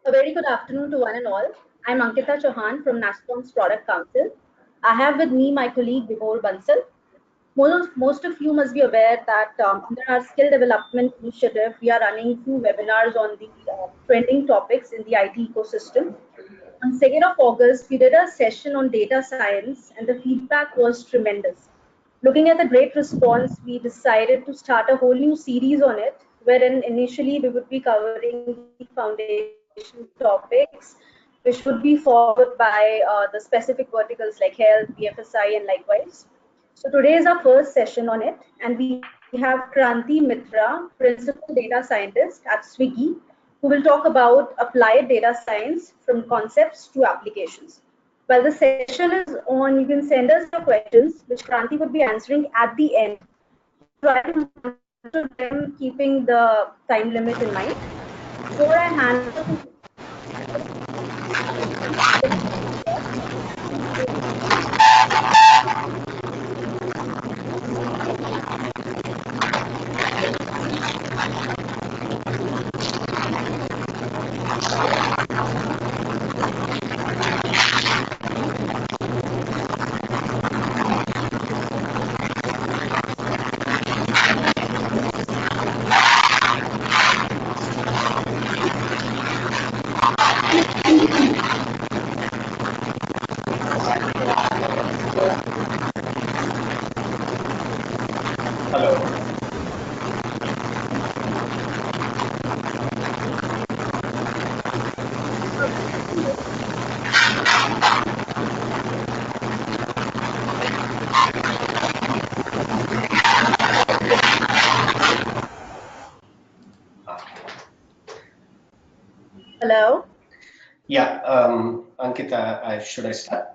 A very good afternoon to one and all. I'm Ankita Chauhan from NASSCOM's Product Council. I have with me my colleague Vibhor Bansal. Most of you must be aware that under our skill development initiative, we are running few webinars on the trending topics in the IT ecosystem. On 2nd of August, we did a session on data science and the feedback was tremendous. Looking at the great response, we decided to start a whole new series on it, wherein initially we would be covering the foundation topics, which would be followed by the specific verticals like health, BFSI, and likewise. So today is our first session on it, and we have Kranthi Mitra, Principal Data Scientist at Swiggy, who will talk about applied data science from concepts to applications. While the session is on, you can send us your questions, which Kranthi would be answering at the end. We'll try to answer them keeping the time limit in mind. Before I hand over to Hello. hello. Yeah, Ankita, should I start?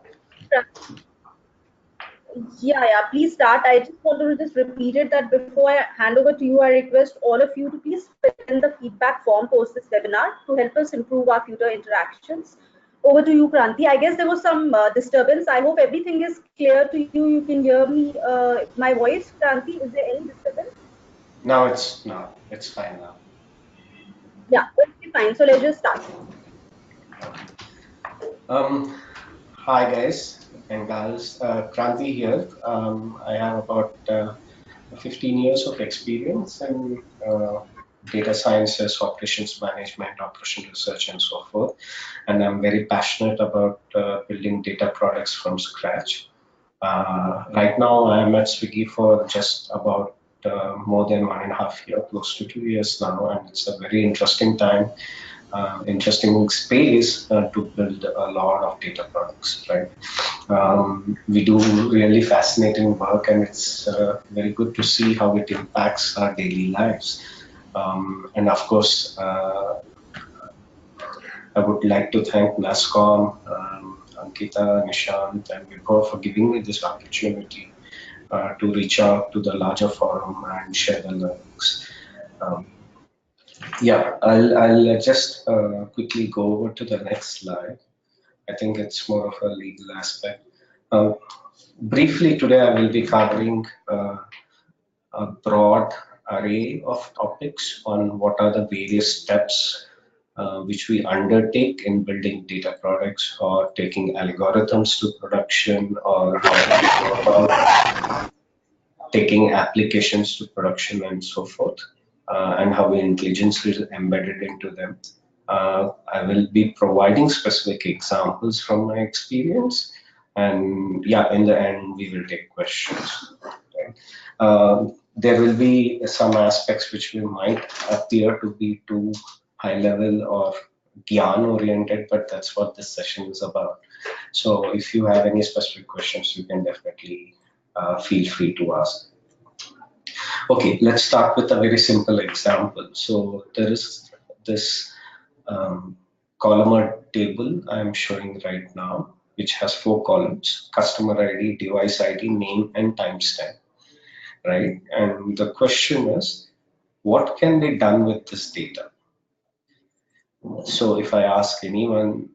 Yeah, please start. I just wanted to just repeat it that before I hand over to you, I request all of you to please fill in the feedback form post this webinar to help us improve our future interactions. Over to you, Kranti. I guess there was some disturbance. I hope everything is clear to you. You can hear me, my voice, Kranti. Is there any disturbance? No, it's not. It's fine now. Yeah, okay, fine. So let's just start. Um, Hi guys and gals. Kranthi here. I have about 15 years of experience in data sciences, operations management, operation research, and so forth. And I'm very passionate about building data products from scratch. Right now, I am at Swiggy for just about more than 1.5 years, close to 2 years now, and it's a very interesting time, interesting space to build a lot of data products, right? We do really fascinating work, and it's very good to see how it impacts our daily lives. And of course, I would like to thank NASSCOM, Ankita, Nishant, and Vibhor for giving me this opportunity to reach out to the larger forum and share the learnings. Um, yeah, I'll just quickly go over to the next slide. I think it's more of a legal aspect. Um, Briefly, today I will be covering a broad array of topics on what are the various steps which we undertake in building data products or taking algorithms to production or how we go about taking applications to production and so forth, and how intelligence is embedded into them. I will be providing specific examples from my experience, and yeah, in the end, we will take questions. Right? There will be some aspects which we might appear to be too high level or gyan oriented, but that's what this session is about. So if you have any specific questions, you can definitely feel free to ask. Okay, let's start with a very simple example. So there is this columnar table I'm showing right now, which has 4 columns: customer ID, device ID, name, and timestamp, right? And the question is, what can be done with this data? So if I ask anyone,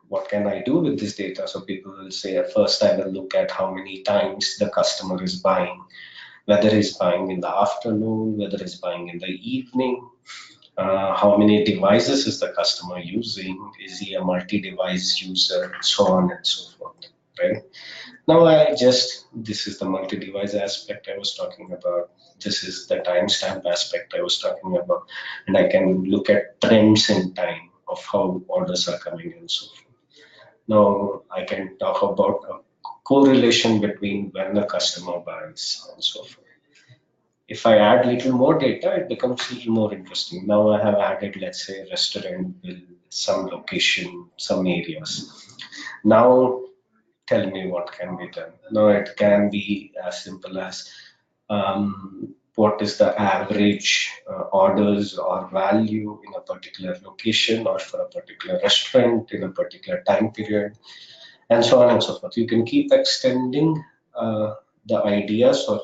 what can I do with this data? So people will say, at first I will look at how many times the customer is buying, whether he's buying in the afternoon, whether he's buying in the evening, How many devices is the customer using? Is he a multi-device user? So on and so forth, right? Now this is the multi-device aspect I was talking about. This is the timestamp aspect I was talking about. And I can look at trends in time of how orders are coming and so forth. Now I can talk about a correlation between when the customer buys and so forth. If I add little more data, it becomes a little more interesting. Now I have added, let's say, restaurant bill, some location, some areas. Now tell me what can be done. Now it can be as simple as what is the average orders or value in a particular location or for a particular restaurant in a particular time period, and so on and so forth. You can keep extending the ideas or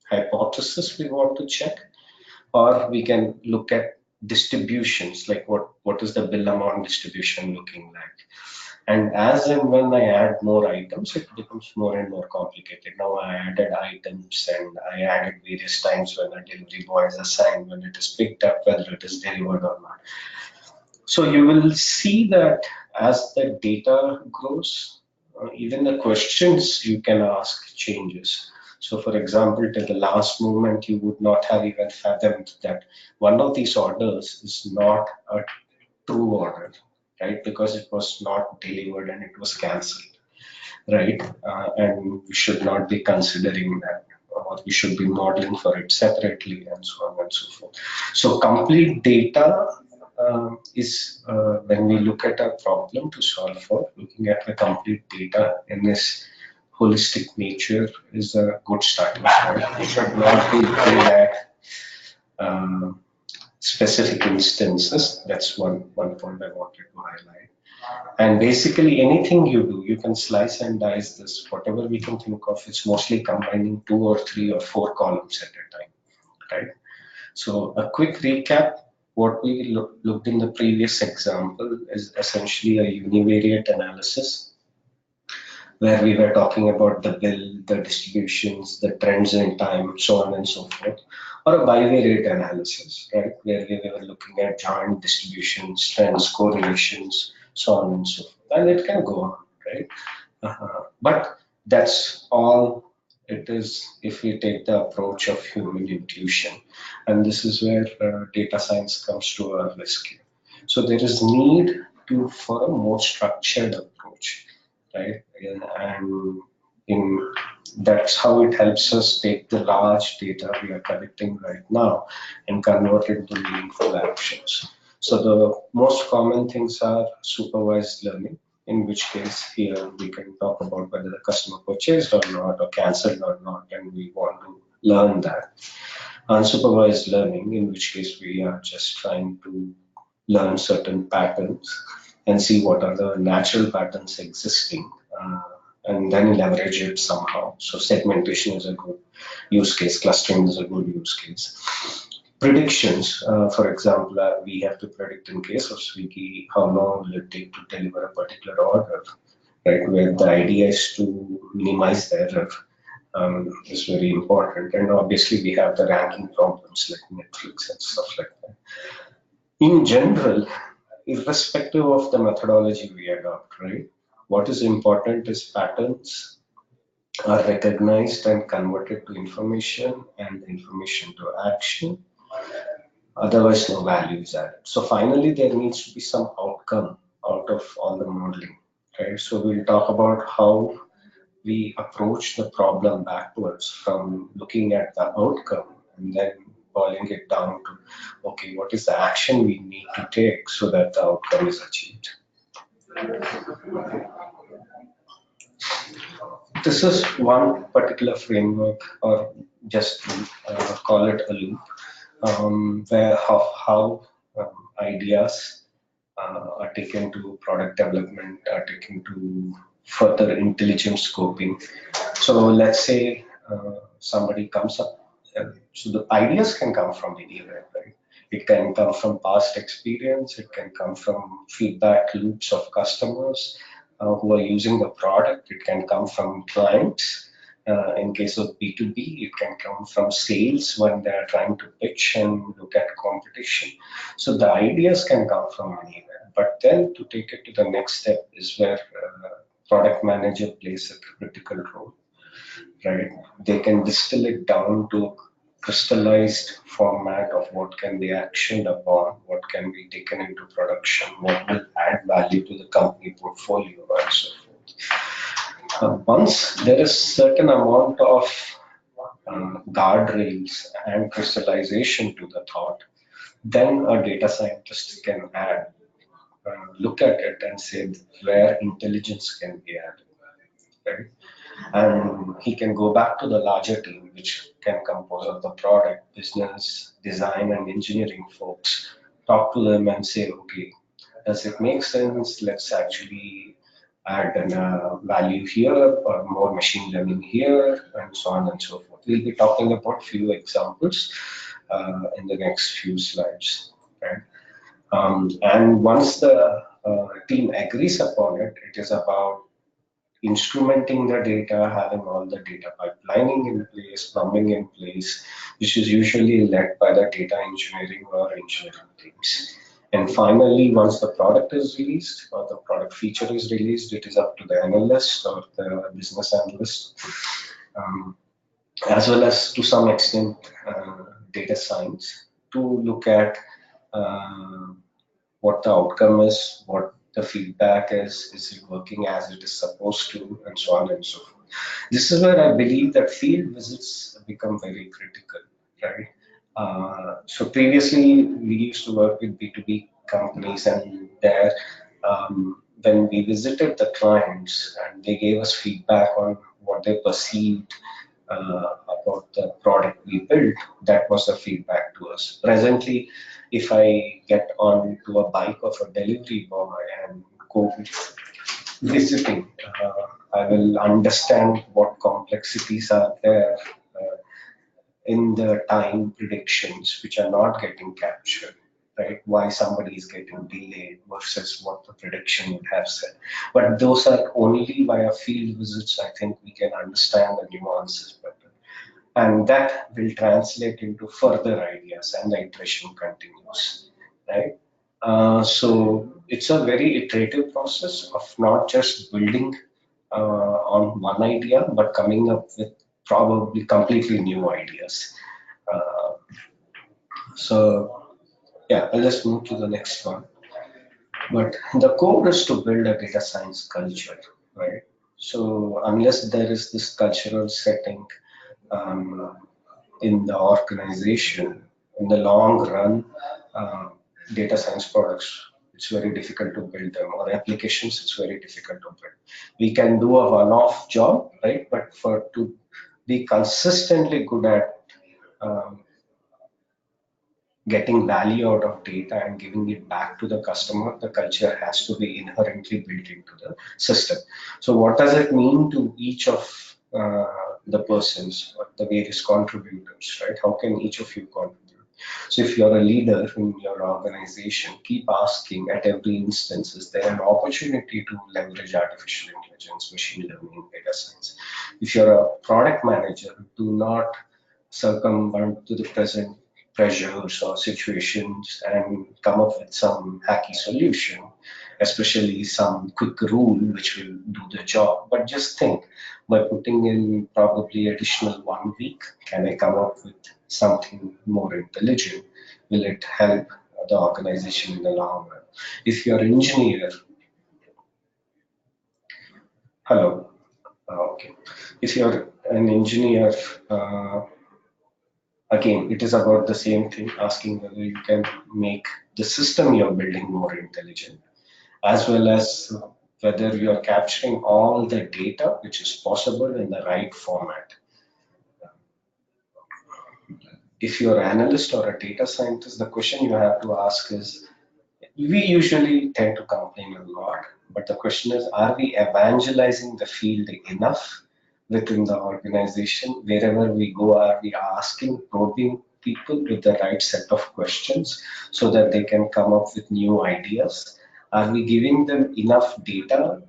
hypothesis we want to check, or we can look at distributions, like what is the bill amount distribution looking like. And as and when I add more items, it becomes more and more complicated. Now I added items and I added various times when a delivery boy is assigned, when it is picked up, whether it is delivered or not. So you will see that as the data grows, even the questions you can ask changes. So for example, till the last moment, you would not have even fathomed that one of these orders is not a true order, right? Because it was not delivered and it was cancelled, right? And we should not be considering that, or we should be modeling for it separately, and so on and so forth. So complete data is when we look at a problem to solve for, looking at the complete data in this holistic nature is a good starting point. We should not be looking at specific instances. That's one point I wanted to highlight. And basically, anything you do, you can slice and dice this. Whatever we can think of, it's mostly combining 2 or 3 or 4 columns at a time, right? So a quick recap. What we looked in the previous example is essentially a univariate analysis, where we were talking about the bill, the distributions, the trends in time, so on and so forth, or a bivariate analysis, right, where we were looking at joint distributions, trends, correlations, so on and so forth. And it can go on, right? But that's all it is if we take the approach of human intuition. And this is where data science comes to our rescue. So there is need for a more structured approach, right? And in that's how it helps us take the large data we are collecting right now and convert it into meaningful actions. So the most common things are supervised learning, in which case here we can talk about whether the customer purchased or not, or canceled or not, and we want to learn that. Unsupervised learning, in which case we are just trying to learn certain patterns and see what are the natural patterns existing, and then leverage it somehow. So segmentation is a good use case, clustering is a good use case. Predictions, for example, we have to predict in case of Swiggy how long will it take to deliver a particular order, right? Where the idea is to minimize the error. Is very important, and obviously we have the ranking problems like Netflix and stuff like that. In general, irrespective of the methodology we adopt, right? What is important is patterns are recognized and converted to information, and information to action. Otherwise, no value is added. So finally, there needs to be some outcome out of all the modeling, right? So we'll talk about how we approach the problem backwards from looking at the outcome and then boiling it down to, okay, what is the action we need to take so that the outcome is achieved. This is one particular framework, or just call it a loop, where how ideas are taken to product development, are taken to further intelligent scoping. So let's say somebody comes up, so the ideas can come from anywhere, right? It can come from past experience, it can come from feedback loops of customers who are using the product, it can come from clients, In case of B2B, it can come from sales when they're trying to pitch and look at competition. So the ideas can come from anywhere. But then to take it to the next step is where product manager plays a critical role, right? They can distill it down to a crystallized format of what can be actioned upon, what can be taken into production, what will add value to the company portfolio, and so forth. Once there is certain amount of guardrails and crystallization to the thought, then a data scientist can look at it and say where intelligence can be added, right? And he can go back to the larger team, which can compose of the product, business, design, and engineering folks, talk to them and say, okay, does it make sense? Let's actually add an, value here or more machine learning here, and so on and so forth. We'll be talking about few examples in the next few slides, right? And once the team agrees upon it, it is about instrumenting the data, having all the data pipelining in place, plumbing in place, which is usually led by the data engineering or engineering teams. And finally, once the product is released or the product feature is released, it is up to the analyst or the business analyst, um, as well as to some extent data science, to look at uh, what the outcome is, what the feedback is it working as it is supposed to, and so on and so forth. This is where I believe that field visits become very critical, right? So previously we used to work with B2B companies, and there, when we visited the clients and they gave us feedback on what they perceived about the product we built, that was the feedback to us. Presently, if I get on to a bike of a delivery boy and go visiting, I will understand what complexities are there in the time predictions which are not getting captured, right? Why somebody is getting delayed versus what the prediction would have said. But those are only via field visits, I think we can understand the nuances better. And that will translate into further ideas and the iteration continues, right? So it's a very iterative process of not just building on one idea, but coming up with probably completely new ideas. Uh, so yeah, I'll just move to the next one. But the core is to build a data science culture, right? So unless there is this cultural setting um, in the organization, in the long run, uh, data science products, it's very difficult to build them, or applications, it's very difficult to build. We can do a one-off job, right? But for to be consistently good at um, getting value out of data and giving it back to the customer, the culture has to be inherently built into the system. So what does it mean to each of the persons, or the various contributors, right? How can each of you contribute? So if you're a leader in your organization, keep asking at every instance, is there an opportunity to leverage artificial intelligence, machine learning, data science? If you're a product manager, do not succumb to the present pressures or situations and come up with some hacky solution, especially some quick rule which will do the job. But just think, by putting in probably additional 1 week, can I come up with something more intelligent? Will it help the organization in the long run? If you're an engineer, hello, okay. If you're an engineer, uh, again, it is about the same thing, asking whether you can make the system you're building more intelligent, as well as whether you're capturing all the data which is possible in the right format. If you're an analyst or a data scientist, the question you have to ask is, we usually tend to complain a lot, but the question is, are we evangelizing the field enough within the organization? Wherever we go, are we asking, probing people with the right set of questions so that they can come up with new ideas? Are we giving them enough data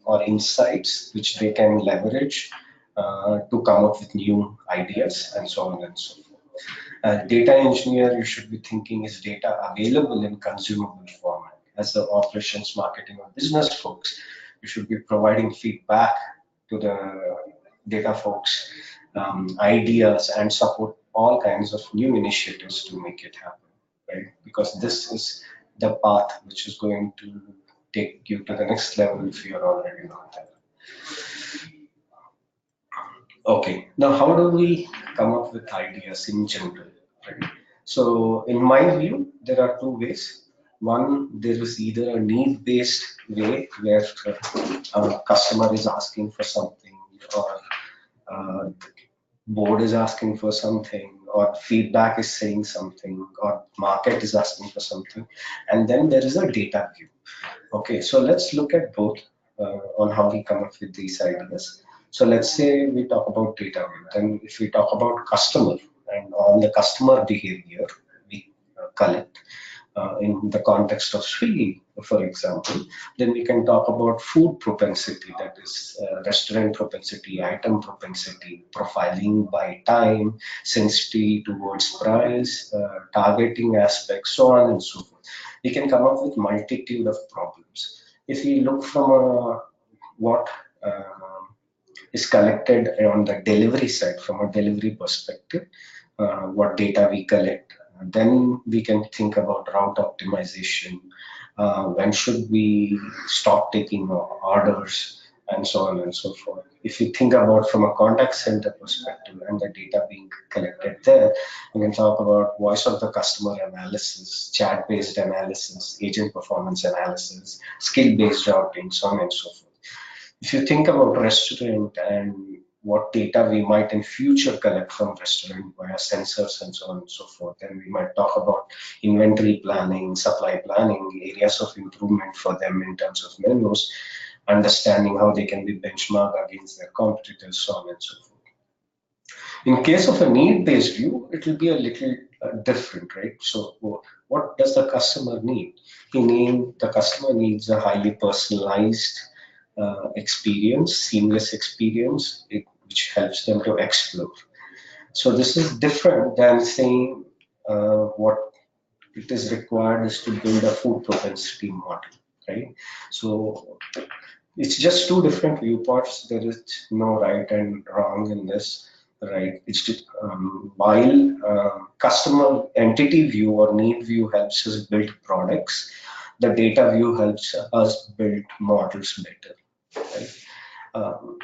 or insights which they can leverage to come up with new ideas and so on and so forth. Data engineer, you should be thinking, is data available in consumable format? As the operations, marketing, or business folks, you should be providing feedback to the data folks, ideas, and support all kinds of new initiatives to make it happen, right? Because this is the path which is going to take you to the next level if you're already not there. Okay, now how do we come up with ideas in general, right? So in my view, there are two ways. One, there is either a need-based way where a customer is asking for something, or uh, board is asking for something, or feedback is saying something, or market is asking for something, and then there is a data view. Okay, so let's look at both on how we come up with these ideas. So let's say we talk about data view. Then if we talk about customer and on the customer behavior we collect in the context of Swiggy, for example, then we can talk about food propensity, that is restaurant propensity, item propensity, profiling by time, sensitivity towards price, targeting aspects, so on and so forth. We can come up with multitude of problems. If we look from what is collected on the delivery side, from a delivery perspective, what data we collect, then we can think about route optimization, when should we stop taking orders, and so on and so forth. If you think about from a contact center perspective and the data being collected there, we can talk about voice of the customer analysis, chat-based analysis, agent performance analysis, skill-based routing, so on and so forth. If you think about restaurant and what data we might in future collect from restaurant via sensors and so on and so forth, then we might talk about inventory planning, supply planning, areas of improvement for them in terms of menus, understanding how they can be benchmarked against their competitors, so on and so forth. In case of a need-based view, it will be a little different, right? So what does the customer need? The customer needs a highly personalized experience, seamless experience, which helps them to explore. So this is different than saying what it is required is to build a food propensity model, right? So it's just two different viewpoints. There is no right and wrong in this, right? It's just, while customer entity view or need view helps us build products, the data view helps us build models better. Right? Um,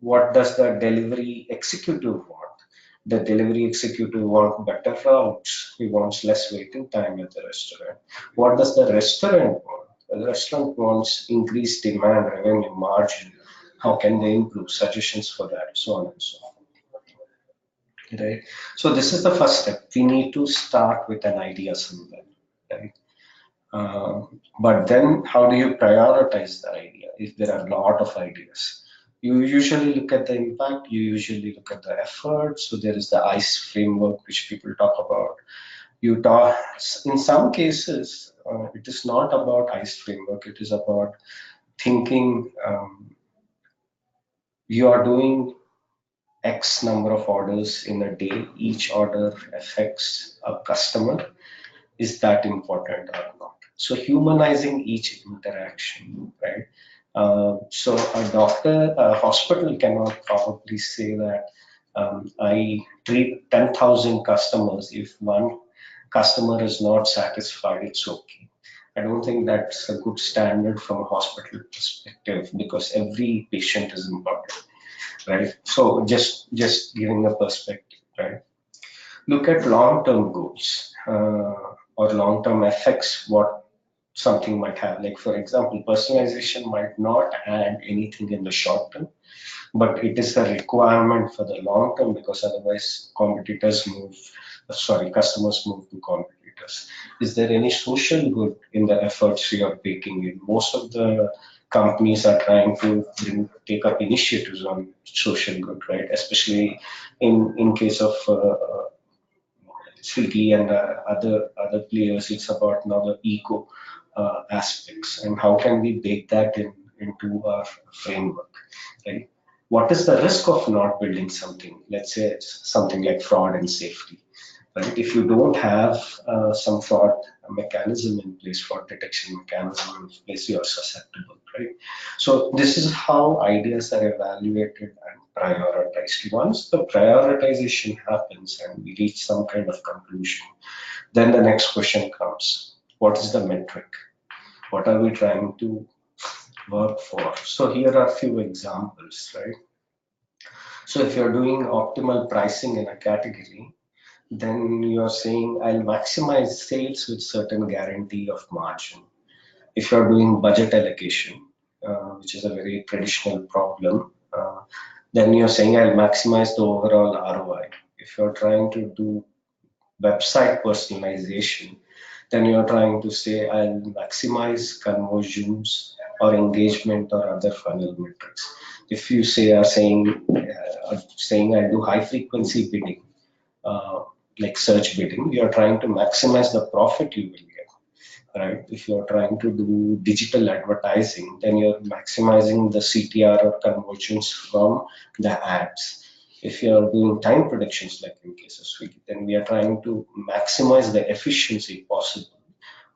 what does the delivery executive want? The delivery executive wants better routes. He wants less waiting time at the restaurant. What does the restaurant want? The restaurant wants increased demand, revenue, margin. How can they improve? Suggestions for that, so on and so forth. Right. So this is the first step. We need to start with an idea somewhere. Right. But then how do you prioritize the idea if there are a lot of ideas? You usually look at the impact, you usually look at the effort. So there is the ICE framework, which people talk about. You talk, in some cases, it is not about ICE framework, it is about thinking you are doing X number of orders in a day, each order affects a customer. Is that important or not? So humanizing each interaction, right? So a hospital cannot probably say that I treat 10,000 customers. If one customer is not satisfied, it's okay. I don't think that's a good standard from a hospital perspective because every patient is important, right? So just giving a perspective, right? Look at long-term goals or long-term effects, what something might have. Like, for example, personalization might not add anything in the short term, but it is a requirement for the long term because otherwise customers move to competitors. Is there any social good in the efforts you are taking in? Most of the companies are trying to take up initiatives on social good, right? Especially in case of Swiggy and other players, it's about now the eco aspects and how can we bake that into our framework, right? what is the risk of not building something? Let's say it's something like fraud and safety, right? If you don't have some fraud mechanism in place, fraud detection mechanism in place, you are susceptible, right? So this is how ideas are evaluated and prioritized. Once the prioritization happens and we reach some kind of conclusion, then the next question comes: what is the metric? What are we trying to work for? So here are a few examples, right? So if you're doing optimal pricing in a category, then you're saying I'll maximize sales with certain guarantee of margin. If you're doing budget allocation, which is a very traditional problem, then you're saying I'll maximize the overall ROI. If you're trying to do website personalization, then you're trying to say I'll maximize conversions or engagement or other funnel metrics. If you say are saying I'll do high frequency bidding, like search bidding, you are trying to maximize the profit you will get, right? If you're trying to do digital advertising, then you're maximizing the CTR or conversions from the ads. If you're doing time predictions, like in case of Swiggy, then we are trying to maximize the efficiency possible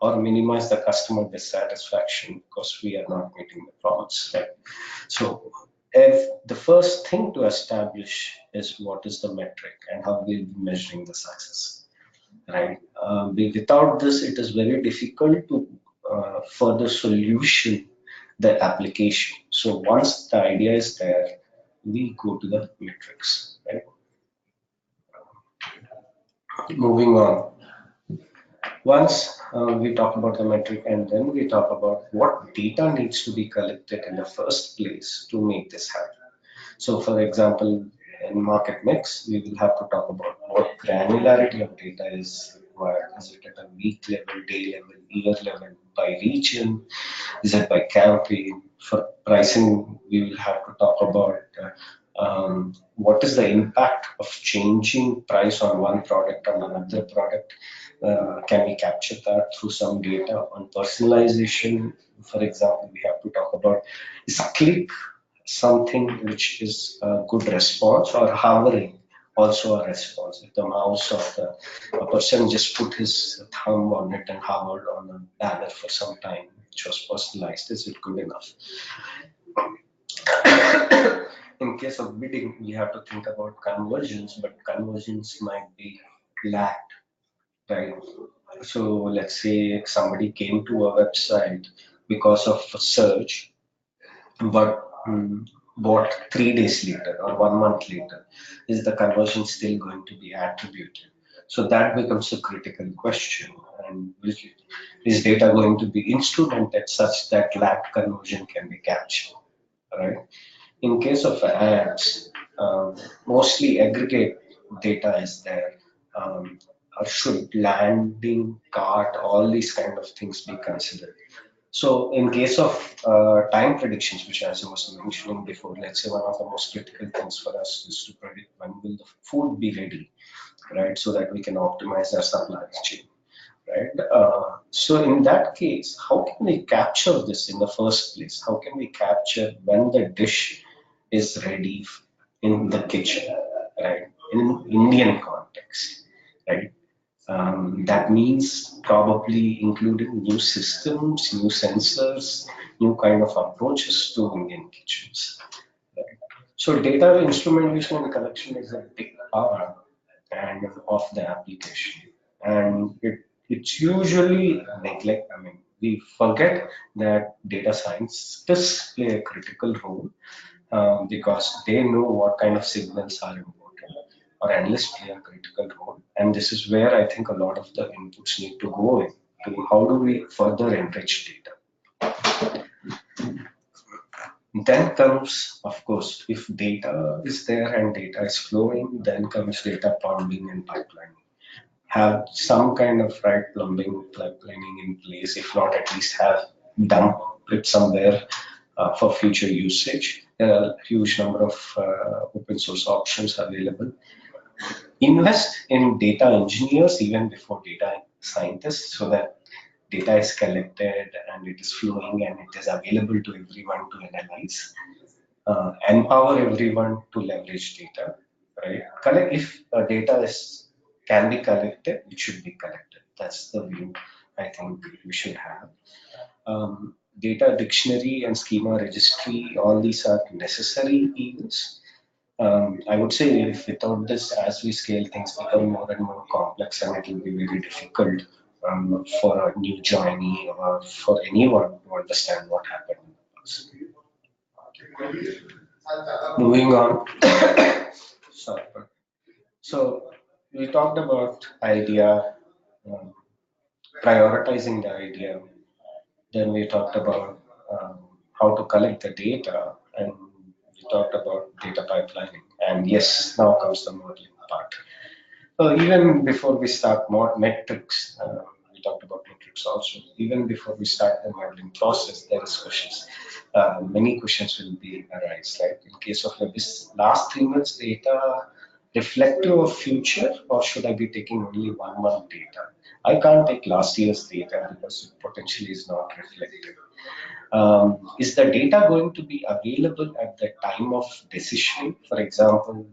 or minimize the customer dissatisfaction because we are not meeting the promise, right? So if the first thing to establish is what is the metric and how we'll be measuring the success, right? Without this, it is very difficult to further solution the application. So once the idea is there, we go to the metrics, right? Moving on. Once we talk about the metric, and then we talk about what data needs to be collected in the first place to make this happen. So for example, in market mix, we will have to talk about what granularity of data is required. Is it at a week level, day level, year level, by region? Is it by campaign? For pricing, we will have to talk about what is the impact of changing price on one product on another product. Can we capture that through some data on personalization? For example, we have to talk about is click something which is a good response, or hovering also a response. If the mouse of a person just put his thumb on it and hovered on a banner for some time, which was personalized, is it good enough? In case of bidding, we have to think about conversions, but conversions might be lagged, right? So let's say somebody came to a website because of a search, but bought 3 days later or 1 month later, is the conversion still going to be attributed? So that becomes a critical question. And is data going to be instrumented such that lagged conversion can be captured, right? In case of ads, mostly aggregate data is there. Or should landing cart, all these kind of things be considered? So in case of time predictions, which as I was mentioning before, let's say one of the most critical things for us is to predict when will the food be ready, right? So that we can optimize our supply chain, right? So in that case, how can we capture this in the first place? How can we capture when the dish is ready in the kitchen, right? In Indian context, right? That means probably including new systems, new sensors, new kind of approaches to Indian kitchens. Right? So data instrumentation and collection is a big part and of the application, and it's usually neglect. I mean, we forget that data scientists play a critical role because they know what kind of signals are important, or analysts play a critical role. And this is where I think a lot of the inputs need to go in to how do we further enrich data. Then comes, of course, if data is there and data is flowing, then comes data plumbing and pipelining. Have some kind of right pipelining in place, if not at least have dump it somewhere for future usage. There are a huge number of open source options available. Invest in data engineers even before data scientists so that data is collected and it is flowing and it is available to everyone to analyze. empower everyone to leverage data, right? Collect if data can be collected, it should be collected. That's the view I think we should have. Data dictionary and schema registry, all these are necessary evils. I would say if without this, as we scale, things become more and more complex, and it will be very difficult for a new joinee or for anyone to understand what happened in the past. Moving on. Sorry. So we talked about idea, um, prioritizing the idea. Then we talked about how to collect the data, and we talked about data pipelining. And yes, now comes the modeling part. So even before we start more metrics, we talked about metrics also. Even before we start the modeling process, there is questions. Many questions will be arise, right? In case of this last 3 months data reflective of future, or should I be taking only 1 month data? I can't take last year's data because it potentially is not reflective. Is the data going to be available at the time of decision? For example,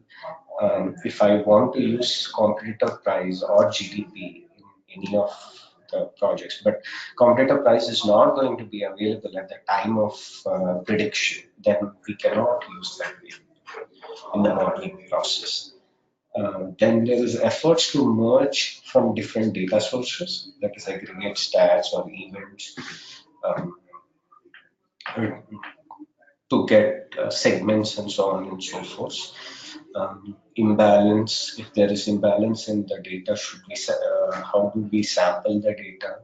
if I want to use competitor price or GDP in any of the projects, but competitor price is not going to be available at the time of prediction, then we cannot use that in the modeling process. Then there is efforts to merge from different data sources, that is aggregate stats or events, um, to get segments and so on and so forth. Imbalance, if there is imbalance in the data, how do we sample the data?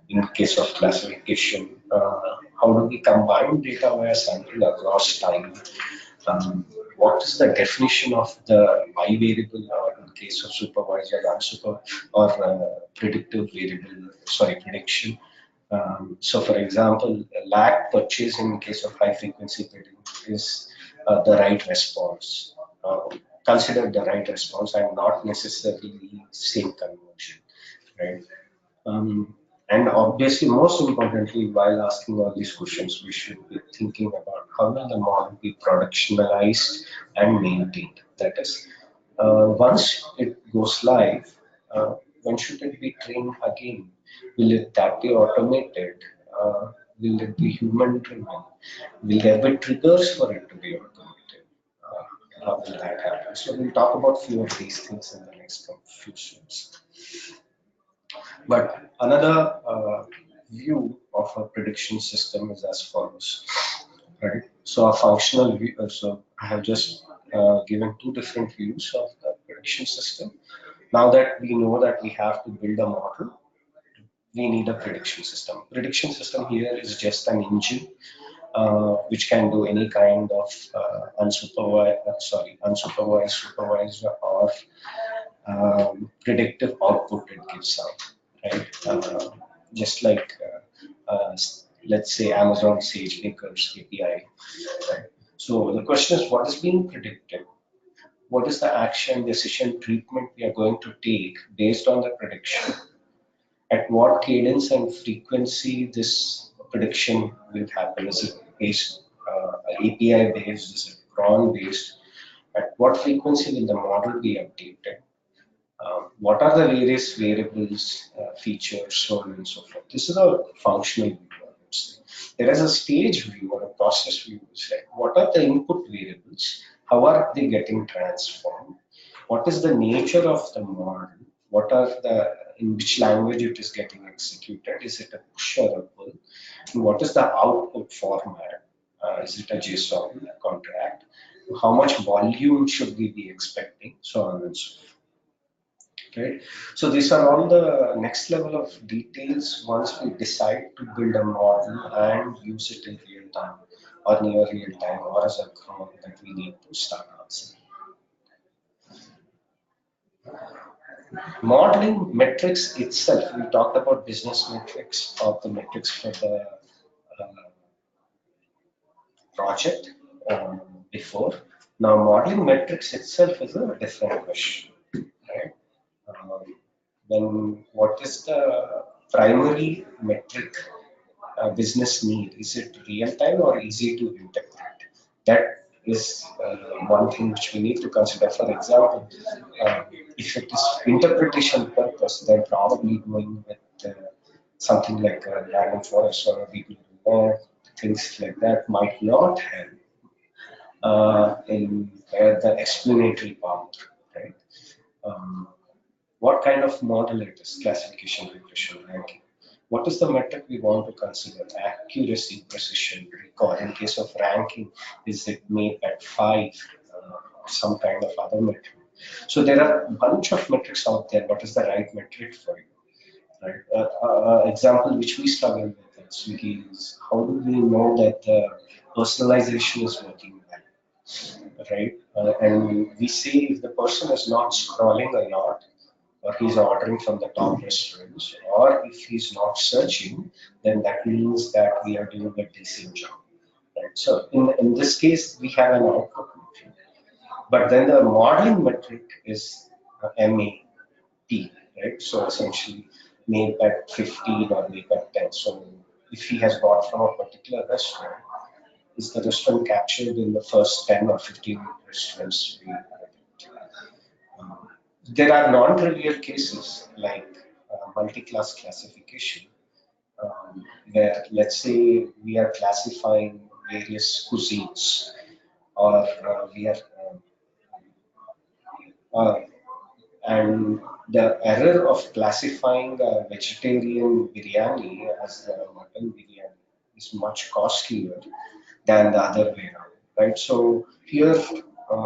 In case of classification, how do we combine data via sample across time? What is the definition of the y variable, or in case of supervised or unsupervised, or predictive variable, sorry, prediction? So, for example, lag purchase in case of high frequency trading is the right response. Consider the right response and not necessarily same conversion, right? And obviously, most importantly, while asking all these questions, we should be thinking about how will the model be productionalized and maintained. That is, once it goes live, when should it be trained again? Will that be automated? Will it be human driven? Will there be triggers for it to be automated? How will that happen? So we'll talk about few of these things in the next few slides. But another view of a prediction system is as follows, right? So a functional view. So I have just given two different views of the prediction system. Now that we know that we have to build a model, we need a prediction system. Prediction system here is just an engine which can do any kind of unsupervised, supervised, or predictive output it gives out, right? Just like let's say Amazon SageMaker's API, right? So the question is, what is being predicted? What is the action, decision, treatment we are going to take based on the prediction? At what cadence and frequency this prediction will happen? Is it based API based? Is it cron based? At what frequency will the model be updated? What are the various variables, features, so on and so forth. This is a functional view, I would say. There is a stage view or a process view. Like what are the input variables? How are they getting transformed? What is the nature of the model? What are in which language it is getting executed? Is it a push or a pull? And what is the output format? Is it a JSON, a contract? How much volume should we be expecting? So on and so forth. Right. So these are all the next level of details once we decide to build a model and use it in real time or near real time or as a cron that we need to start answering. Modeling metrics itself, we talked about business metrics or the metrics for the project before. Now modeling metrics itself is a different question, right? Then what is the primary metric business need? Is it real time or easy to interpret? That is one thing which we need to consider. For example, if it is interpretation purpose, then probably going with something like a random forest or a deep learning, things like that might not help in the explanatory part, right? Um, what kind of model it is? Classification, regression, ranking. What is the metric we want to consider? Accuracy, precision, recall. In case of ranking, is it made at 5? Some kind of other metric. So there are a bunch of metrics out there. What is the right metric for you? Right. Example which we struggle with at Swiggy is how do we know that the personalization is working well, right? And we say if the person is not scrolling a lot, or he's ordering from the top restaurants, or if he's not searching, then that means that we are doing a decent job. Right? So in this case, we have an output metric, but then the modeling metric is MAP, right? So essentially made at 15 or made at 10. So if he has bought from a particular restaurant, is the restaurant captured in the first 10 or 15 restaurants we there are non-trivial cases like multi-class classification, where let's say we are classifying various cuisines, or we are uh, and the error of classifying a vegetarian biryani as the mutton biryani is much costlier than the other way around, right? So here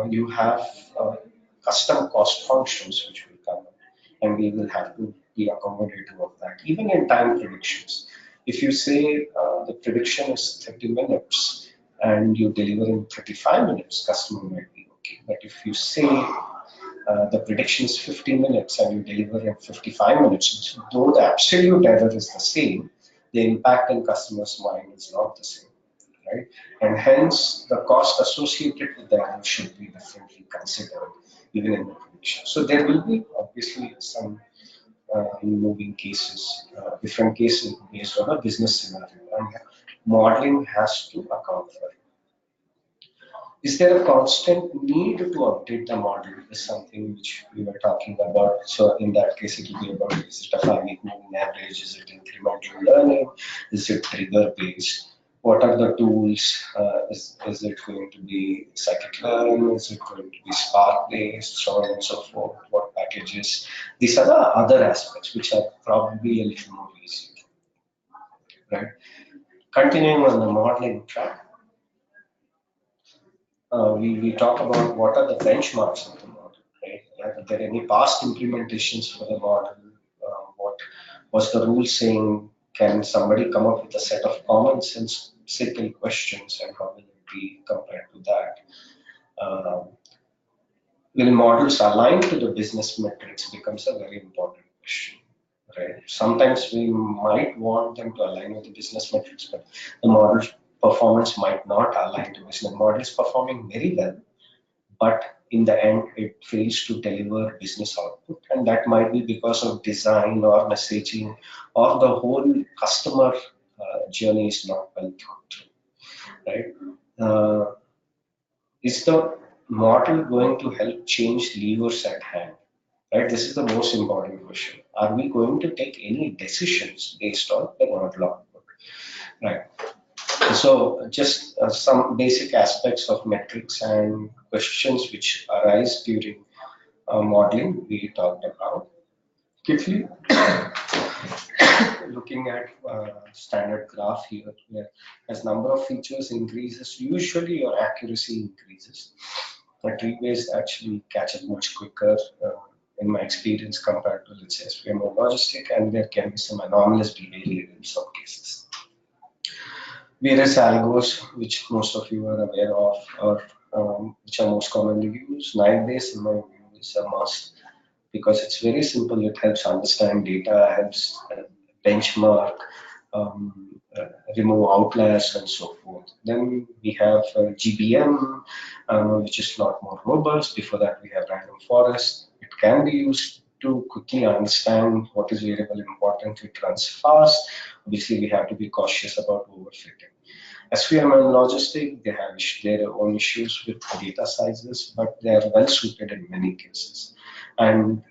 you have uh, custom cost functions which will come up, and we will have to be accommodative of that. Even in time predictions, if you say the prediction is 30 minutes and you deliver in 35 minutes, customer might be okay. But if you say the prediction is 50 minutes and you deliver in 55 minutes, though the absolute error is the same, the impact in customer's mind is not the same, right? And hence the cost associated with the error should be differently considered even in the prediction. So there will be obviously some moving cases, different cases based on a business scenario, and modeling has to account for it. Is there a constant need to update the model? Is something which we were talking about. So in that case, it will be about, is it a 5-week moving average? Is it incremental learning? Is it trigger based? What are the tools? Is it going to be scikit-learn? Is it going to be Spark based? So on and so forth. What packages? These are the other aspects which are probably a little more easy, right? Continuing on the modeling track, we talk about what are the benchmarks of the model, right? Are there any past implementations for the model? What was the rule saying? Can somebody come up with a set of common sense simple questions, and how will it be compared to that? Will models align to the business metrics becomes a very important question, right? Sometimes we might want them to align with the business metrics, but the model performance might not align to business. Model is performing very well, but in the end it fails to deliver business output, and that might be because of design or messaging, or the whole customer journey is not well thought through, right? Is the model going to help change levers at hand, right? This is the most important question. Are we going to take any decisions based on the model output, right? So just some basic aspects of metrics and questions which arise during modeling we talked about. Quickly looking at standard graph here, where as number of features increases, usually your accuracy increases. The tree-based actually catch it much quicker in my experience compared to, let's say, SVM or logistic, and there can be some anomalous behavior in some cases. Various algos, which most of you are aware of, or which are most commonly used. Naive-Bayes, in my view, is a must because it's very simple. It helps understand data, helps benchmark, remove outliers, and so forth. Then we have GBM, which is a lot more robust. Before that, we have random forest. It can be used to quickly understand what is variable important, it runs fast. Obviously, we have to be cautious about overfitting. SVM and logistic, they have their own issues with data sizes, but they are well suited in many cases. And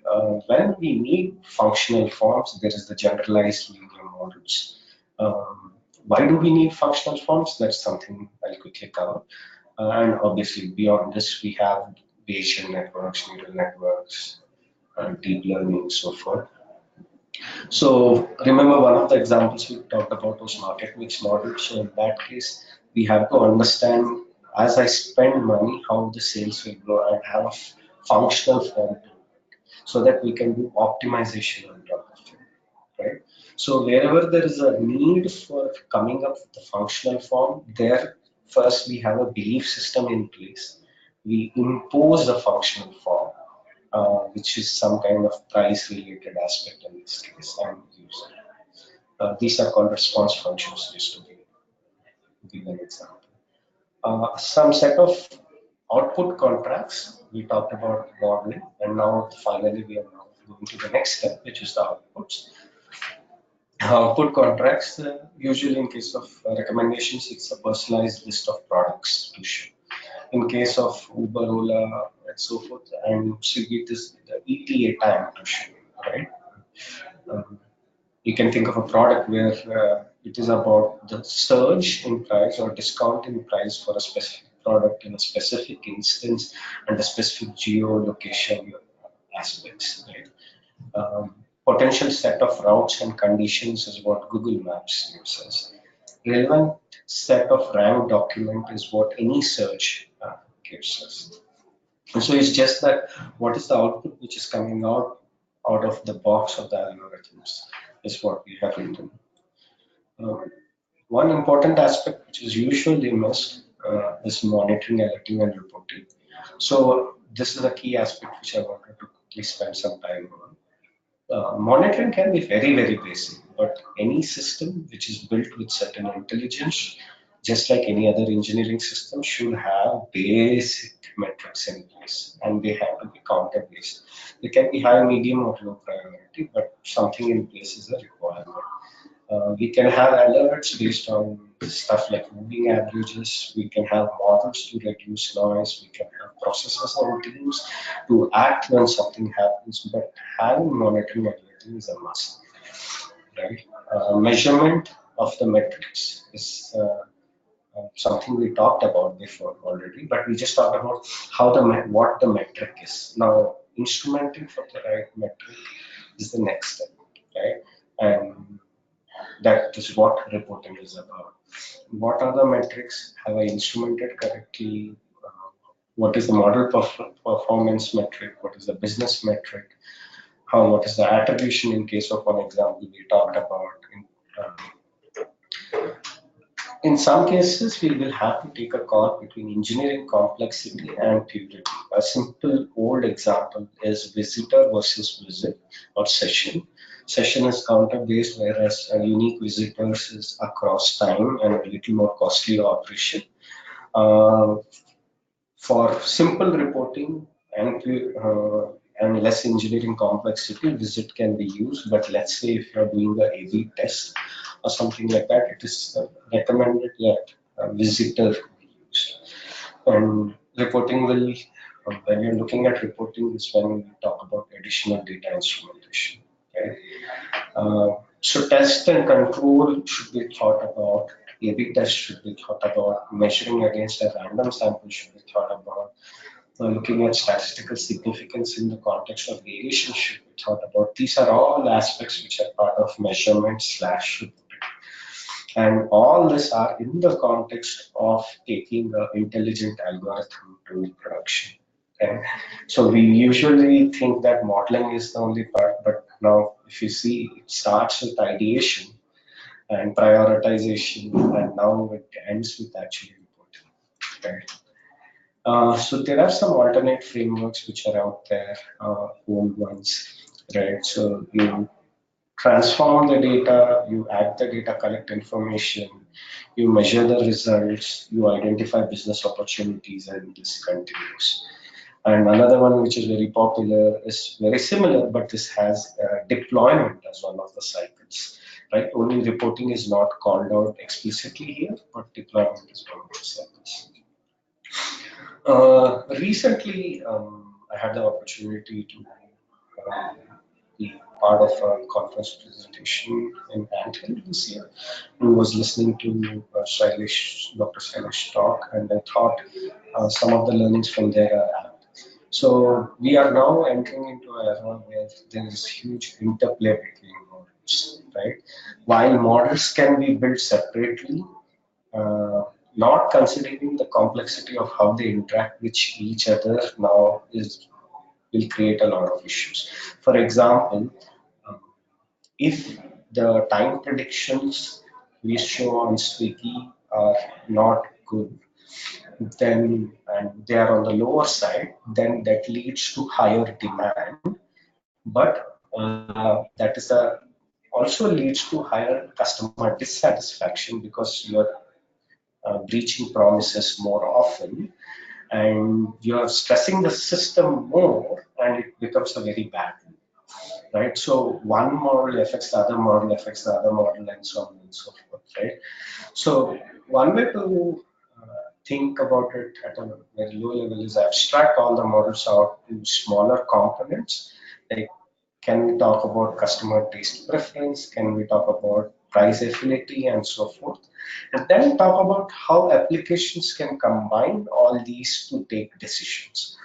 when we need functional forms, there is the generalized linear models. Why do we need functional forms? That's something I'll quickly cover. And obviously, beyond this, we have Bayesian networks, neural networks, deep learning, and so forth. So remember one of the examples we talked about was market mix model. So in that case, we have to understand as I spend money, how the sales will grow and have a functional form to it so that we can do optimization on top of it, right? So wherever there is a need for coming up with a functional form, there first we have a belief system in place. We impose a functional form which is some kind of price related aspect in this case and use it. These are called response functions, just to give an example. Some set of output contracts, we talked about modeling, and now finally we are now going to the next step, which is the outputs. Output contracts, usually in case of recommendations, it's a personalized list of products to show. In case of Uber, Ola, and so forth, and Swiggy, it is the ETA time to show, right? Um, you can think of a product where it is about the surge in price or discount in price for a specific product in a specific instance and the specific geolocation aspects, right? Potential set of routes and conditions is what Google Maps uses. Relevant set of rank document is what any search gives us. And so it's just that what is the output which is coming out of the box of the algorithms is what we have written. Um, One important aspect which is usually missed is monitoring, alerting, and reporting. So this is a key aspect which I wanted to quickly spend some time on. Monitoring can be very, very basic, but any system which is built with certain intelligence, just like any other engineering system, should have basic metrics in place and they have to be counter based. They can be high, medium, or low priority, but something in place is a requirement. We can have alerts based on stuff like moving averages. We can have models to reduce noise. We can have processes and teams to act when something happens. But having monitoring ability is a must, right? Measurement of the metrics is something we talked about before already, but we just talked about how what the metric is. Now, instrumenting for the right metric is the next step, right? And that is what reporting is about. What are the metrics? Have I instrumented correctly? What is the model performance metric? What is the business metric? What is the attribution in case of one example we talked about? In some cases, we will have to take a call between engineering complexity and purity. A simple old example is visitor versus visit or session. Session is counter based, whereas a unique visitors is across time and a little more costly operation. Uh, for simple reporting and less engineering complexity, visit can be used. But let's say if you're doing the A/B test or something like that, it is recommended that visitor be used. And reporting will, when you're looking at reporting, is when we talk about additional data instrumentation. Okay? So test and control should be thought about. A/B test should be thought about. Measuring against a random sample should be thought about. Looking at statistical significance in the context of variation should be thought about. These are all aspects which are part of measurement slash reporting. And all this are in the context of taking the intelligent algorithm to production. Okay? So we usually think that modeling is the only part, but now if you see, it starts with ideation and prioritization, and now it ends with actually reporting. Right? So there are some alternate frameworks which are out there, old ones, right? So you transform the data, you add the data, collect information, you measure the results, you identify business opportunities, and this continues. And another one which is very popular is very similar, but this has deployment as one of the cycles, right? Only reporting is not called out explicitly here, but deployment is one of the cycles. Recently, I had the opportunity to be part of a conference presentation in Anthill this year, and was listening to Dr. Shailesh talk, and I thought some of the learnings from there are apt. So we are now entering into an era where there is huge interplay between models, right? While models can be built separately, uh, not considering the complexity of how they interact with each other now is will create a lot of issues. For example, um, if the time predictions we show on Swiggy are not good, then and they are on the lower side, then that leads to higher demand. But that is a also leads to higher customer dissatisfaction because you're breaching promises more often and you're stressing the system more and it becomes a very bad loop, right? So one model affects the other model, affects the other model, and so on and so forth, right? So one way to think about it at a very low level is abstract all the models out to smaller components. Like, can we talk about customer taste preference? Can we talk about price affinity and so forth? And then talk about how applications can combine all these to take decisions.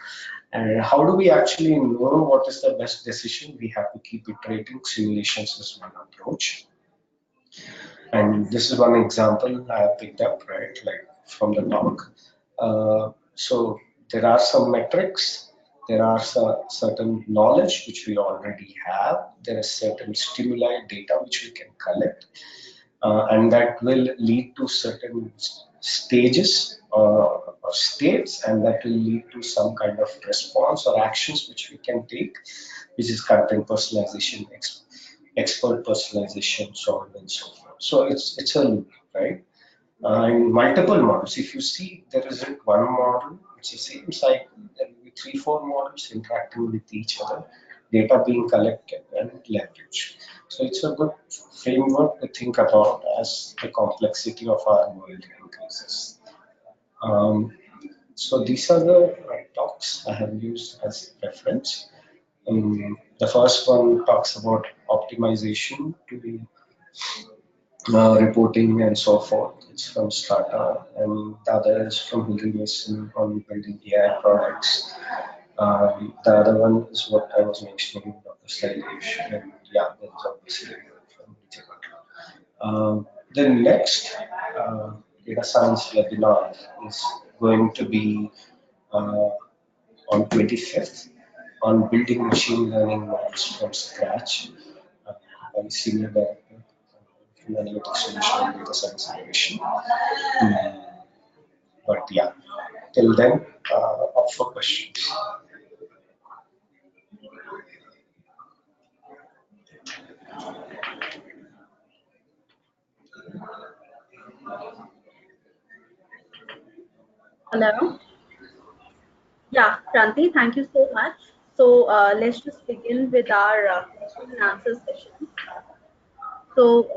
And how do we actually know what is the best decision? We have to keep iterating. Simulations is one approach. And this is one example I have picked up, right, like from the talk. So there are some metrics, there are certain knowledge which we already have, there is certain stimuli data which we can collect, and that will lead to certain stages or states, and that will lead to some kind of response or actions which we can take, which is content personalization, expert personalization, so on and so forth. So it's a loop, right? And multiple models. If you see, there isn't one model. It's the same cycle. There will be three, four models interacting with each other, data being collected and leveraged. So it's a good framework to think about as the complexity of our world increases. Um, so these are the talks I have used as reference. The first one talks about optimization to reporting and so forth. It's from Strata, and the other is from Hillary Mason on building AI products. The other one is what I was mentioning, Dr. Shailesh, and yeah, there is obviously from BTech. The next data science webinar is going to be uh, on 25th on building machine learning models from scratch by Senior Director in Analytics Solution and Data Science Innovation. Mm, But yeah, till then, up for questions. Hello. Yeah, Kranthi, thank you so much. So let's just begin with our question and answer session. So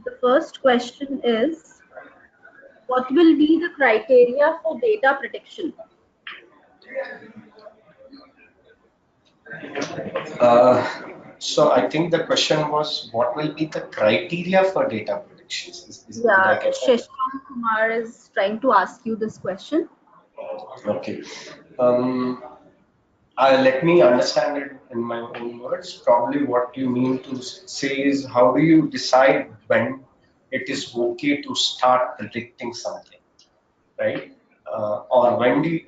the first question is, what will be the criteria for data prediction? Uh, so I think the question was, what will be the criteria for data predictions? Did I Yeah, get that? Shashank Kumar is trying to ask you this question. Okay. Um, Let me understand it in my own words. Probably what you mean to say is, how do you decide when it is okay to start predicting something, right? Or when do you,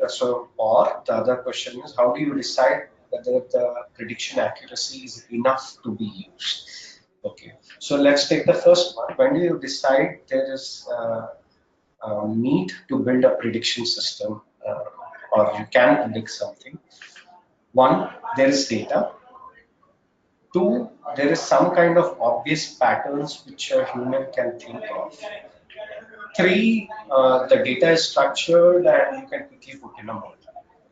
or the other question is, how do you decide whether the prediction accuracy is enough to be used? Okay, so let's take the first one. When do you decide there is need to build a prediction system, or you can predict something? One, there is data. Two, there is some kind of obvious patterns which a human can think of. Three, the data is structured and you can quickly put in a model,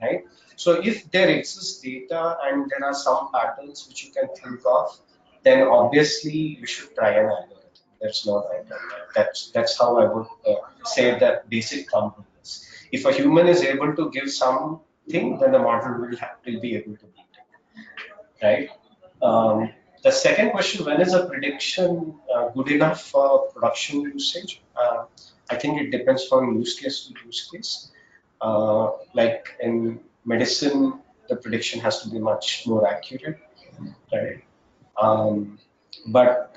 right? So if there exists data and there are some patterns which you can think of, then obviously you should try an algorithm. There's no doubt on that. That's how I would say that basic thumb rule is. If a human is able to give something, then the model will be able to beat it, right? The second question, when is a prediction good enough for production usage? I think it depends from use case to use case. Like in medicine, the prediction has to be much more accurate, right? Um, but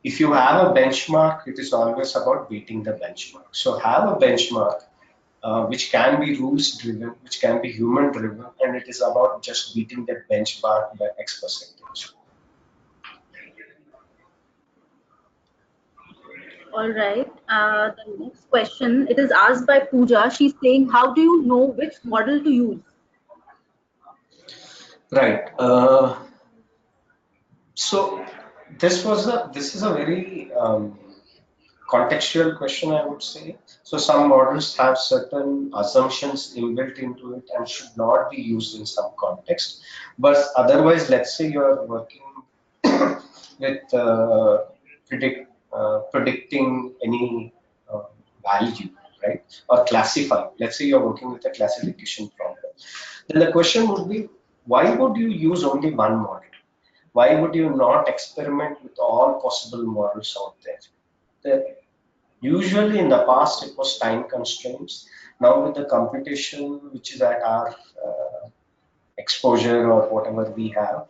if you have a benchmark, it is always about beating the benchmark. So have a benchmark which can be rules driven, which can be human driven, and it is about just beating that benchmark by X percentage. All right. The next question, it is asked by Pooja. She's saying, how do you know which model to use? Right. So this is a very contextual question, I would say. So some models have certain assumptions inbuilt into it and should not be used in some context. But otherwise, let's say you're working with predicting any value, right? Or classifying. Let's say you're working with a classification problem. Then the question would be, why would you use only one model? Why would you not experiment with all possible models out there? Usually in the past it was time constraints. Now with the computation which is at our exposure or whatever we have,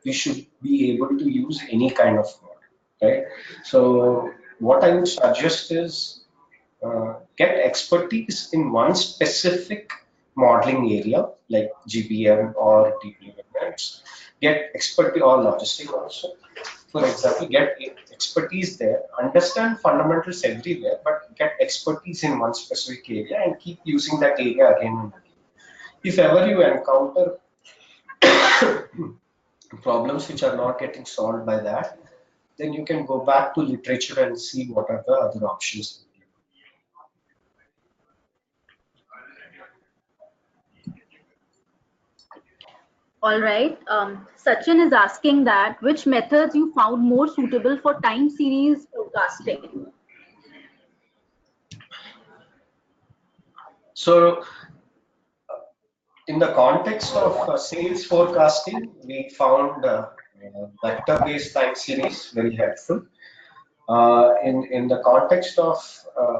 we should be able to use any kind of model, right? So what I would suggest is get expertise in one specific modeling area like GBM or deep neural nets. Get expertise or logistic also. For example, get expertise there, understand fundamentals everywhere, but get expertise in one specific area and keep using that area again and again. If ever you encounter problems which are not getting solved by that, then you can go back to literature and see what are the other options. All right. Sachin is asking that which methods you found more suitable for time series forecasting? So in the context of sales forecasting, we found vector-based time series very helpful. In the context of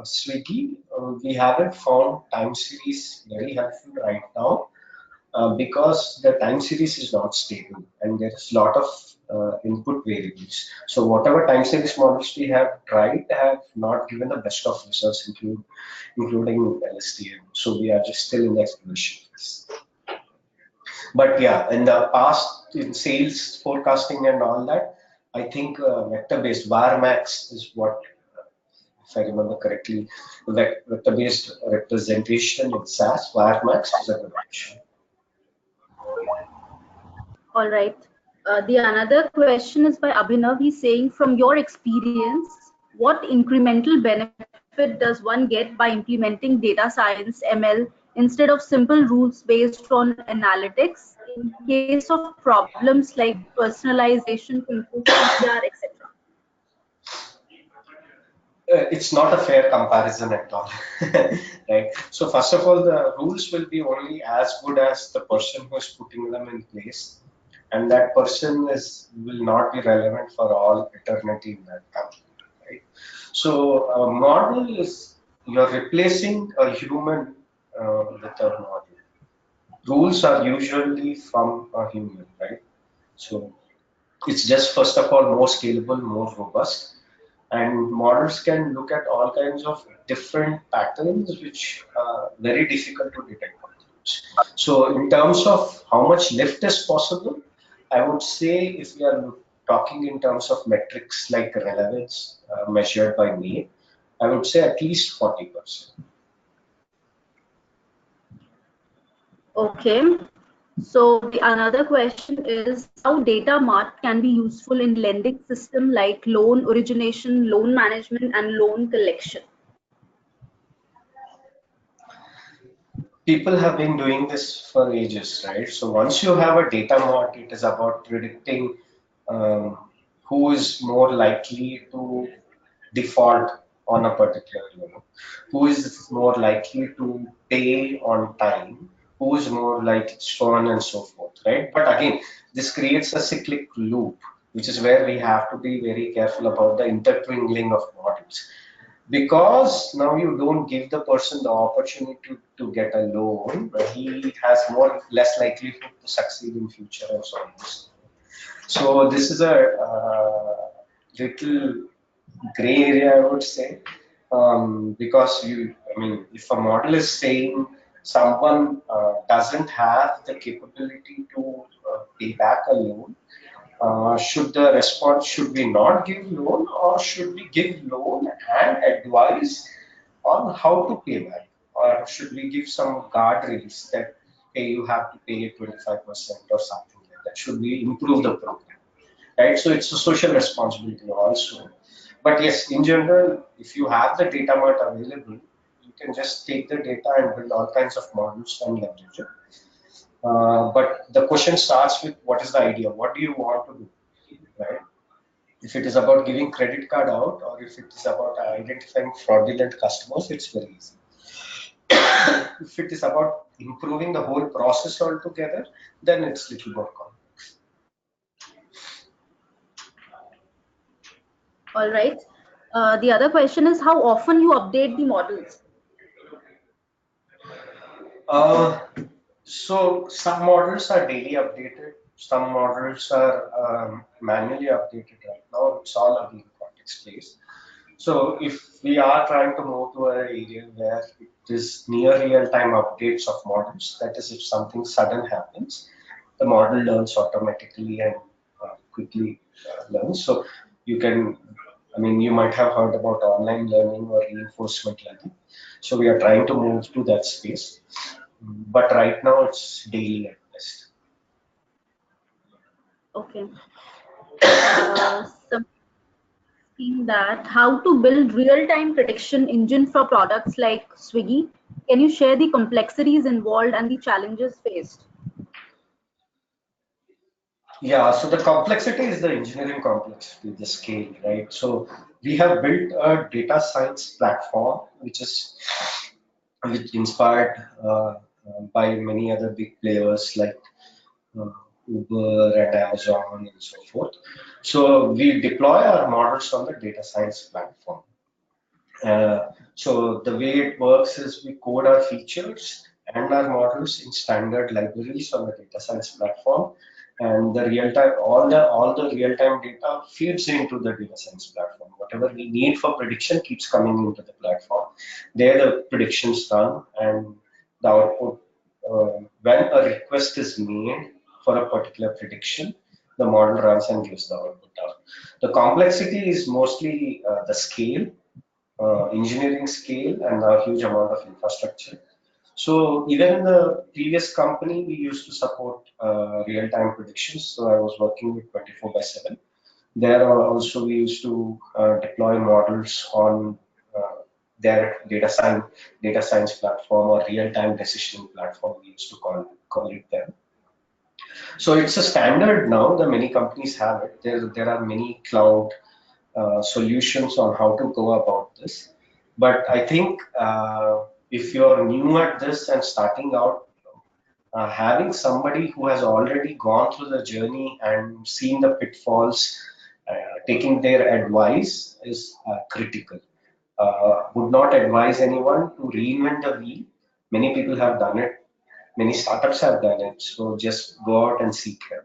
Swiggy, we haven't found time series very helpful right now because the time series is not stable and there is a lot of input variables. So whatever time series models we have tried have not given the best of results, including LSTM. So we are just still in the exploration phase. But yeah, in the past, in sales forecasting and all that, I think vector-based VAR-max is what, if I remember correctly, vector-based representation in SAS, VAR-max is a good option. All right. The another question is by Abhinav. He's saying, from your experience, what incremental benefit does one get by implementing data science ML instead of simple rules based on analytics in case of problems like personalization, PCR, etc.? It's not a fair comparison at all, right? So first of all, the rules will be only as good as the person who is putting them in place, and that person will not be relevant for all eternity in that company, right? So a model is you're replacing a human with a model. Rules are usually from a human, right? So it's just first of all more scalable, more robust, and models can look at all kinds of different patterns which are very difficult to detect on those. So in terms of how much lift is possible, I would say if we are talking in terms of metrics like relevance measured by me, I would say at least 40%. Okay. So the another question is how data mart can be useful in lending system like loan origination, loan management, and loan collection. people have been doing this for ages, right? So once you have a data mart, it is about predicting um, who is more likely to default on a particular loan, who is more likely to pay on time, who is more like so on and so forth, right? But again, this creates a cyclic loop, which is where we have to be very careful about the intertwining of models. Because now you don't give the person the opportunity to get a loan, but he has more less likelihood to succeed in future and so on. So this is a little gray area, I would say, because I mean, if a model is saying someone doesn't have the capability to pay back a loan, should we not give loan, or should we give loan and advise on how to pay back? Or should we give some guardrails that, hey, you have to pay 25% or something like that? Should we improve the program? Right? So it's a social responsibility also. But yes, in general, if you have the data mart available, you can just take the data and build all kinds of models and leverage it. But the question starts with what is the idea? What do you want to do? Right? If it is about giving credit card out, or if it is about identifying fraudulent customers, it's very easy. If it is about improving the whole process altogether, then it's little more complex. All right. The other question is how often you update the models. Uh, so some models are daily updated, some models are manually updated right now. It's all a game context place. So if we are trying to move to an area where it is near real-time updates of models, that is, if something sudden happens, the model learns automatically and quickly learns. So you can, I mean, you might have heard about online learning or reinforcement learning. So we are trying to move to that space, but right now it's daily at best. Okay. Some asking that how to build real-time prediction engine for products like Swiggy. Can you share the complexities involved and the challenges faced? Yeah, so the complexity is the engineering complexity, the scale, right? So we have built a data science platform which inspired by many other big players like uh, Uber and Amazon and so forth. So we deploy our models on the data science platform. So the way it works is we code our features and our models in standard libraries on the data science platform, and the real time all the real time data feeds into the data science platform. Whatever we need for prediction keeps coming into the platform. There the predictions run, and the output when a request is made for a particular prediction, the model runs and gives the output out. The complexity is mostly the scale, engineering scale, and a huge amount of infrastructure. So even in the previous company, we used to support real-time predictions. So I was working with 24 by 7. There also we used to deploy models on their data science platform, or real-time decision platform. We used to call it there. So it's a standard now. The many companies have it. There are many cloud solutions on how to go about this. But I think if you're new at this and starting out, having somebody who has already gone through the journey and seen the pitfalls, taking their advice is critical. Would not advise anyone to reinvent the wheel. Many people have done it. Many startups have done it. So just go out and seek help.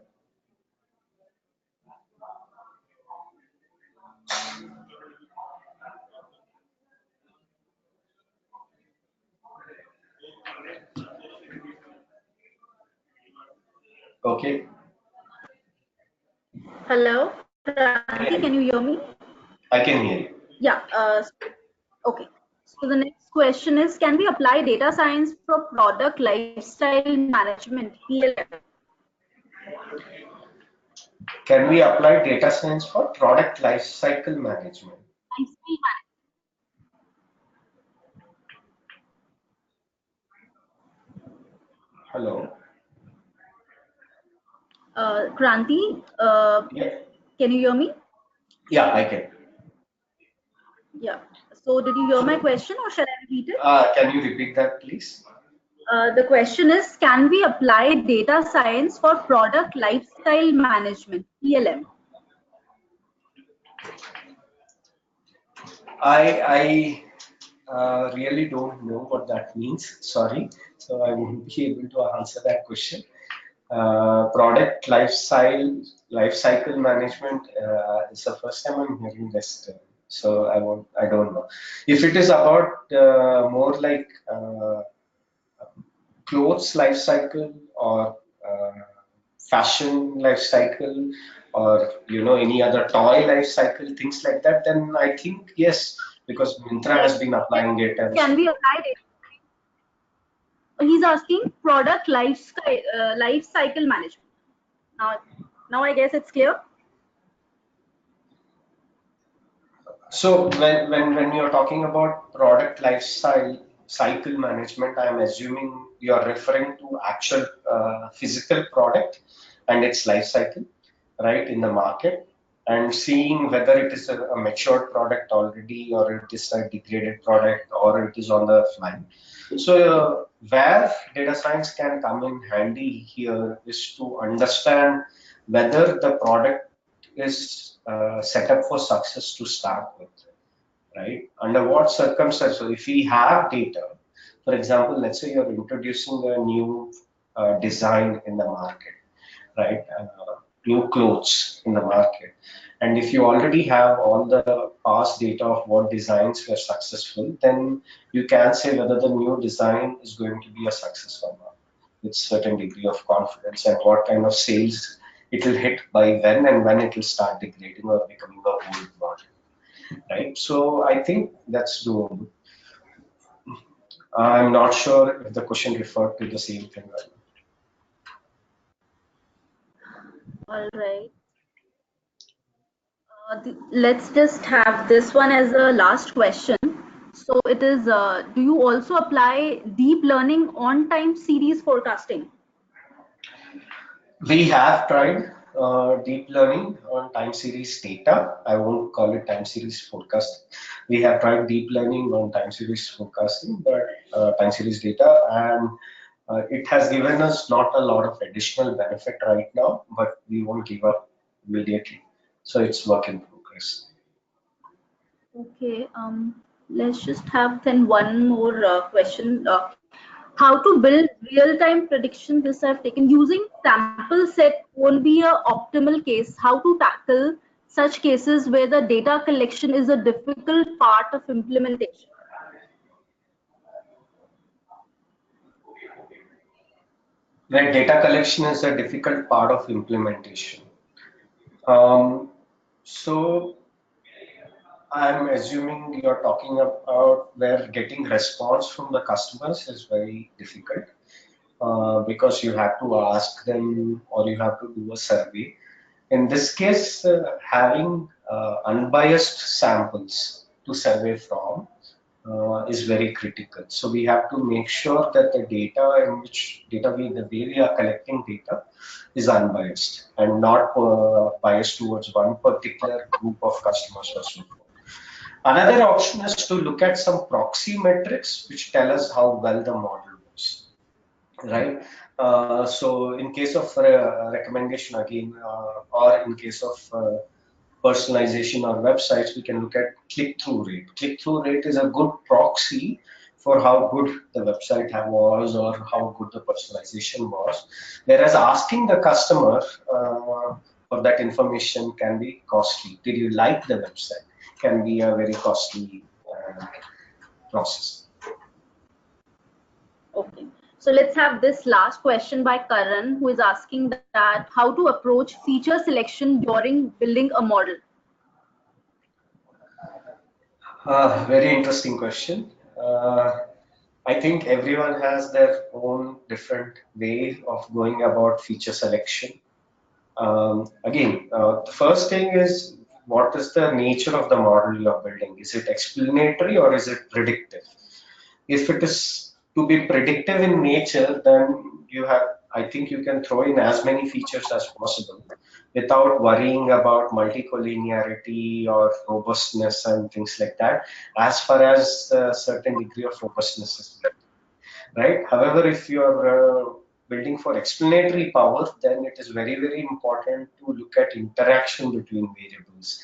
Okay, Hello, Kranti, can you hear me? I can hear you. Yeah. Okay. So the next question is, can we apply data science for product lifestyle management (PLM)? Can we apply data science for product lifecycle management? Hello. Kranthi, Yeah. can you hear me? Yeah, I can. Yeah. So did you hear my So, question or shall I repeat it? can you repeat that, please? The question is, can we apply data science for product lifestyle management, PLM? I really don't know what that means. Sorry, so I won't be able to answer that question. Product life cycle management is the first time I'm hearing this term. So I don't know. If it is about more like clothes life cycle or fashion life cycle or any other toy life cycle, things like that, then I think yes, because Mintra Yes. has been applying it and Can so. we apply it? He's asking product life cycle management. Now, now I guess it's clear. So when you're talking about product cycle management, I'm assuming you're referring to actual physical product and its life cycle, right, in the market, and seeing whether it is a matured product already or it is a degraded product or it is on the fly. So where data science can come in handy here is to understand whether the product is set up for success to start with, right? Under what circumstances? So if we have data, for example, let's say you're introducing a new design in the market, right? New clothes in the market. And if you already have all the past data of what designs were successful, then you can say whether the new design is going to be a success or not with certain degree of confidence and what kind of sales it will hit by when and when it will start degrading or becoming a old model, right? So I think that's doable. I'm not sure if the question referred to the same thing. All right. Let's just have this one as a last question. So it is, do you also apply deep learning on time series forecasting? We have tried deep learning on time series data. I won't call it time series forecasting. We have tried deep learning on time series forecasting, but time series data, and it has given us not a lot of additional benefit right now, but we won't give up immediately. So it's work in progress. Okay, let's just have then one more question. How to build real-time prediction? This I've taken. Using sample set won't be a optimal case. How to tackle such cases where the data collection is a difficult part of implementation? Where data collection is a difficult part of implementation. Um, so I'm assuming you're talking about where getting response from the customers is very difficult because you have to ask them or you have to do a survey. In this case, having unbiased samples to survey from is very critical. So we have to make sure that the data in which the way we are collecting data is unbiased and not biased towards one particular group of customers or so forth. Another option is to look at some proxy metrics which tell us how well the model was, right? So in case of recommendation again, or in case of personalization or websites, we can look at click-through rate. Click-through rate is a good proxy for how good the website was or how good the personalization was. Whereas asking the customer for that information can be costly. Did you like the website? Can be a very costly process. Okay. So let's have this last question by Karan, who is asking that how to approach feature selection during building a model. Very interesting question. I think everyone has their own different way of going about feature selection. Again, the first thing is what is the nature of the model you are building? Is it explanatory or is it predictive? If it is to be predictive in nature, then I think you can throw in as many features as possible without worrying about multicollinearity or robustness and things like that, as far as a certain degree of robustness is maintained, right? However, if you're building for explanatory power, then it is very, very important to look at interaction between variables,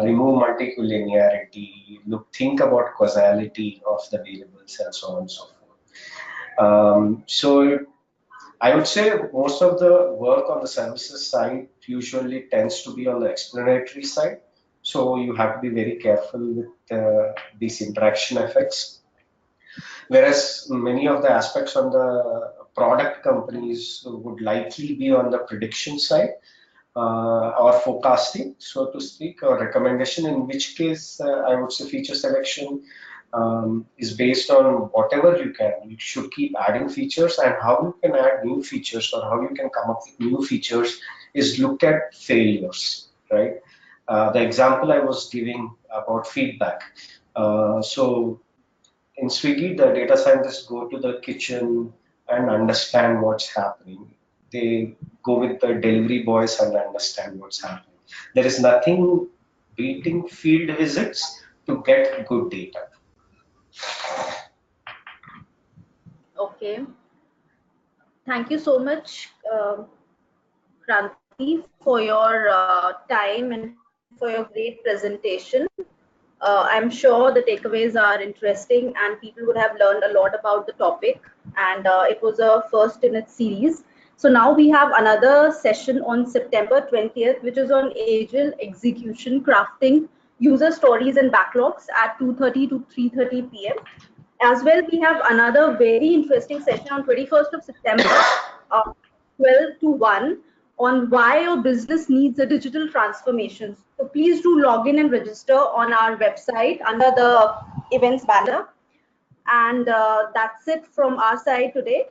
remove multicollinearity, think about causality of the variables, and so on and so forth. So I would say most of the work on the services side usually tends to be on the explanatory side. So you have to be very careful with these interaction effects. Whereas many of the aspects on the product companies would likely be on the prediction side, or forecasting, so to speak, or recommendation, in which case I would say feature selection is based on whatever you can. You should keep adding features, and how you can add new features or how you can come up with new features is look at failures, right? The example I was giving about feedback. So in Swiggy, the data scientists go to the kitchen and understand what's happening. They go with the delivery boys and understand what's happening. There is nothing beating field visits to get good data. Okay. Thank you so much, Kranthi, for your time and for your great presentation. I'm sure the takeaways are interesting and people would have learned a lot about the topic, and it was a first in its series. So now we have another session on September 20th, which is on agile execution, crafting user stories and backlogs at 2:30 to 3:30 p.m. As well, we have another very interesting session on 21st of September, uh, 12 to 1, on why your business needs a digital transformation. So please do log in and register on our website under the events banner. And that's it from our side today.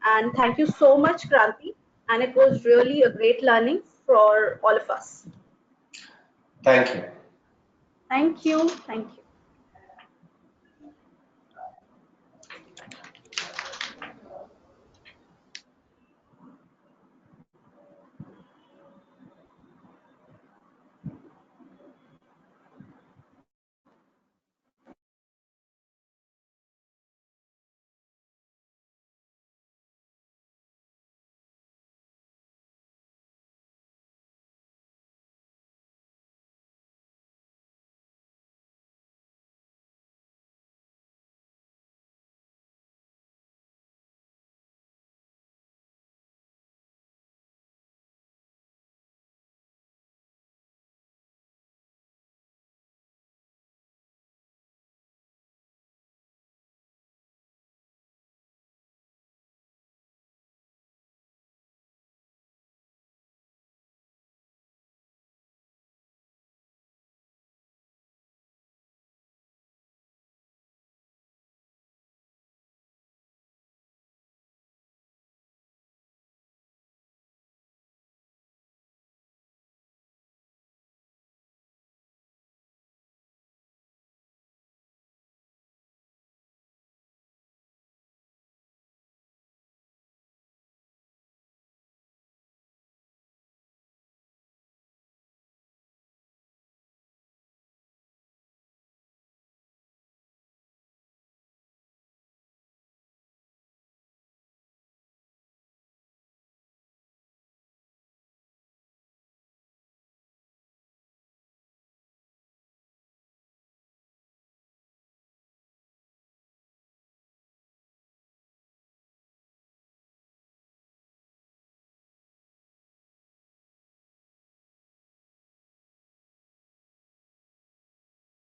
And thank you so much, Kranthi. And it was really a great learning for all of us. Thank you. Thank you. Thank you.